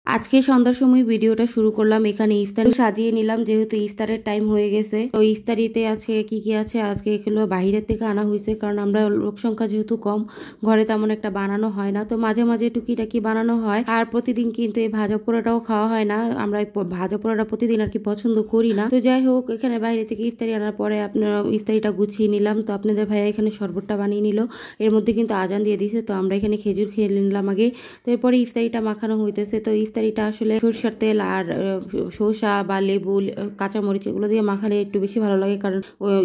আজকে সন্ধ্যার সময় ভিডিওটা শুরু করলাম। এখানে ইফতারি সাজিয়ে নিলাম, যেহেতু ইফতারের টাইম হয়ে গেছে। তো ইফতারিতে আজকে কি কি আছে, আজকে এগুলো বাহিরের থেকে আনা হয়েছে, কারণ আমরা লোক সংখ্যা যেহেতু কম, ঘরে তেমন একটা বানানো হয় না। তো মাঝে মাঝে টুকিটাকি বানানো হয়, আর প্রতিদিন কিন্তু এই ভাজা পোড়াটাও খাওয়া হয় না। আমরা ভাজা পোড়াটা প্রতিদিন আর কি পছন্দ করি না। তো যাই হোক, এখানে বাইরে থেকে ইফতারি আনার পরে আপনার ইফতারিটা গুছিয়ে নিলাম। তো আপনাদের ভাইয়া এখানে শরবতটা বানিয়ে নিল, এর মধ্যে কিন্তু আজান দিয়ে দিছে। তো আমরা এখানে খেজুর খেয়ে নিলাম আগে। তো এরপরে ইফতারিটা মাখানো হইতেছে। তো ইফতারিটা আসলে সরষের তেল আর শসা বা লেবু, কাঁচামরিচ এগুলো দিয়ে মাখালে একটু বেশি ভালো লাগে, কারণ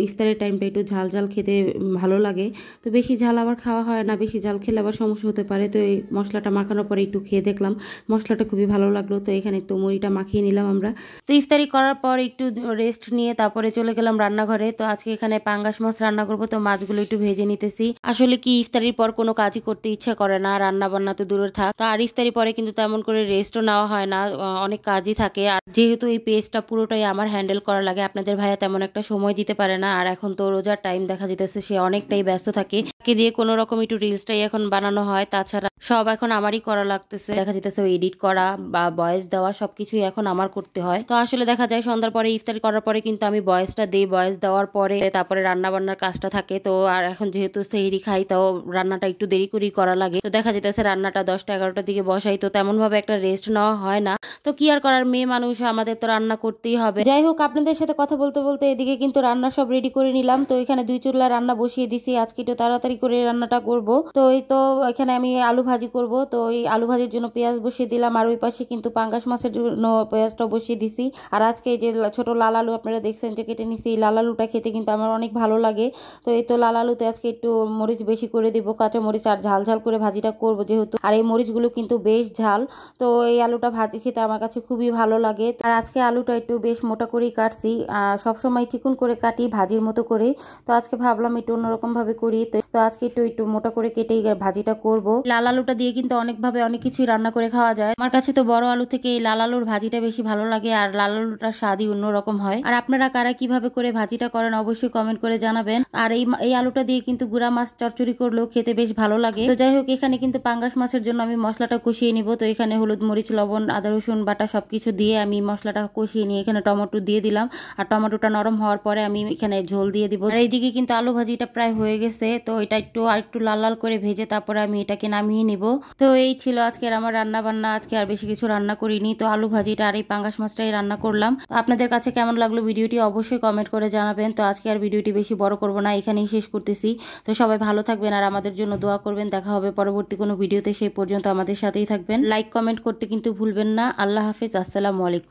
ইফতারের টাইমটা একটু ঝাল ঝাল খেতে ভালো লাগে। তো বেশি ঝাল আবার খাওয়া হয় না, বেশি ঝাল খেলে আবার সমস্যা হতে পারে। তো এই মশলাটা মাখানোর পরে একটু খেয়ে দেখলাম, মশলাটা খুবই ভালো লাগলো। তো এখানে তো মুড়িটা মাখিয়ে নিলাম আমরা। তো ইফতারি করার পর একটু রেস্ট নিয়ে তারপরে চলে গেলাম রান্নাঘরে। তো আজকে এখানে পাঙ্গাস মাছ রান্না করবো। তো মাছগুলো একটু ভেজে নিতেছি। আসলে কি ইফতারির পর কোনো কাজই করতে ইচ্ছা করে না, রান্না বান্না তো দূরে থাক। তো আর ইফতারি পরে কিন্তু তেমন করে রেস্টও নেওয়া হয় না, অনেক কাজই থাকে। আর যেহেতু এই পেজটা পুরোটাই আমার হ্যান্ডেল করা লাগে, আপনাদের ভাইয়া তেমন একটা সময় দিতে পারে না। আর এখন তো রোজার টাইম, দেখা যেতেছে সে অনেকটাই ব্যস্ত থাকে, তাকে দিয়ে কোনো রকম একটু রিলসটাই এখন বানানো হয়। তাছাড়া সব এখন আমারই করা লাগতেছে, দেখা যেতেছে এডিট করা বা ভয়েস দেওয়া সবকিছুই এখন আমার করতে হয়। তো আসলে দেখা যায় সন্ধ্যার পরে ইফতারি করার পরে কিন্তু আমি ভয়েসটা দিই, ভয়েস দেওয়ার পরে তারপরে রান্না বান্নার কাজটা থাকে। তো আর এখন যেহেতু সেহরি খাই, তাও রান্নাটা একটু দেরি করেই করা লাগে। তো দেখা যেতেছে রান্নাটা 10টা-11টার দিকে বসাই, তো তেমন ভাবে একটা রেস্ট নেওয়া হয় না। তো কি আর করার, মেয়ে মানুষ, আমাদের তো রান্না করতেই হবে। যাই হোক, আপনাদের সাথে কথা বলতে বলতে এদিকে কিন্তু রান্না সব রেডি করে নিলাম। তো এখানে 2 চুলা রান্না বসিয়ে দিছি, আজকে একটু তাড়াতাড়ি করে রান্নাটা করব। তো এই তো এখানে আমি আলু ভাজি করব। তো এই আলু ভাজির জন্য পেঁয়াজ বসিয়ে দিলাম, আর ওই পাশে কিন্তু পাঙ্গাস মাছের জন্য পেঁয়াজটাও বসিয়ে দিছি। আর আজকে এই যে ছোট লাল আলু আপনারা দেখছেন যে কেটে নিছি, লাল আলুটা খেতে কিন্তু আমার অনেক ভালো লাগে। তো এই তো লাল আলুতে আজকে একটু মরিচ বেশি করে দিব, কাঁচা মরিচ, আর ঝাল ঝাল করে ভাজিটা করব যেহেতু। আর এই মরিচগুলো কিন্তু বেশ ঝাল। তো এই আলুটা ভাজি খেতে আমার কাছে খুবই ভালো লাগে। আর আজকে আলুটা একটু বেশ মোটা করেই কাটছি, সবসময় চিকন করে কাটি ভাজির মতো করে। তো আজকে ভাবলাম একটু অন্যরকম ভাবে করি। তো আজকে একটু একটু মোটা করে কেটেই ভাজিটা করব। লাল আলুটা দিয়ে কিন্তু অনেকভাবে অনেক কিছুই রান্না করে খাওয়া যায়। আমার কাছে তো বড় আলু থেকে এই লাল আলুর ভাজিটা বেশি ভালো লাগে, আর লাল আলুটার স্বাদই অন্যরকম হয়। আর আপনারা কারা কিভাবে করে ভাজিটা করেন অবশ্যই কমেন্ট করে জানাবেন। আর এই আলুটা দিয়ে কিন্তু গুড়া মাছ চচ্চড়ি করলেও খেতে বেশ ভালো লাগে। তো যাই হোক, এখানে কিন্তু পাঙ্গাস মাছের জন্য আমি মশলাটা কষিয়ে নিব। তো এখানে হলুদ, মরিচ, লবণ, আদা, রসুন বাটা সবকিছু দিয়ে আমি মশলাটা কষিয়ে নিয়ে এখানে টমেটো দিয়ে দিলাম। আর টমেটোটা নরম হওয়ার পরে আমি এখানে ঝোল দিয়ে দিব। আর এইদিকে কিন্তু আলু ভাজিটা প্রায় হয়ে গেছে। তো এটা একটু লাল লাল করে ভেজে তারপরে আমি এটাকে নামিয়ে নিব। তো এই ছিল আজকের আমার রান্না বান্না। আজকে আর বেশি কিছু রান্না করিনি, তো আলু ভাজিটা আর এই পাঙ্গাস মাছটাই রান্না করলাম। তো আপনাদের কাছে কেমন লাগলো ভিডিওটি অবশ্যই কমেন্ট করে জানাবেন। তো আজকে আর ভিডিওটি বেশি বড় করব না, এখানেই শেষ করতেছি। তো সবাই ভালো থাকবেন আর আমাদের জন্য দোয়া করবেন। দেখা হবে পরবর্তী কোনো ভিডিওতে, সেই পর্যন্ত আমাদের সাথেই থাকবেন। লাইক কমেন্ট করতে কিন্তু ভুলবেন না। আল্লাহ হাফেজ, আসসালামু আলাইকুম।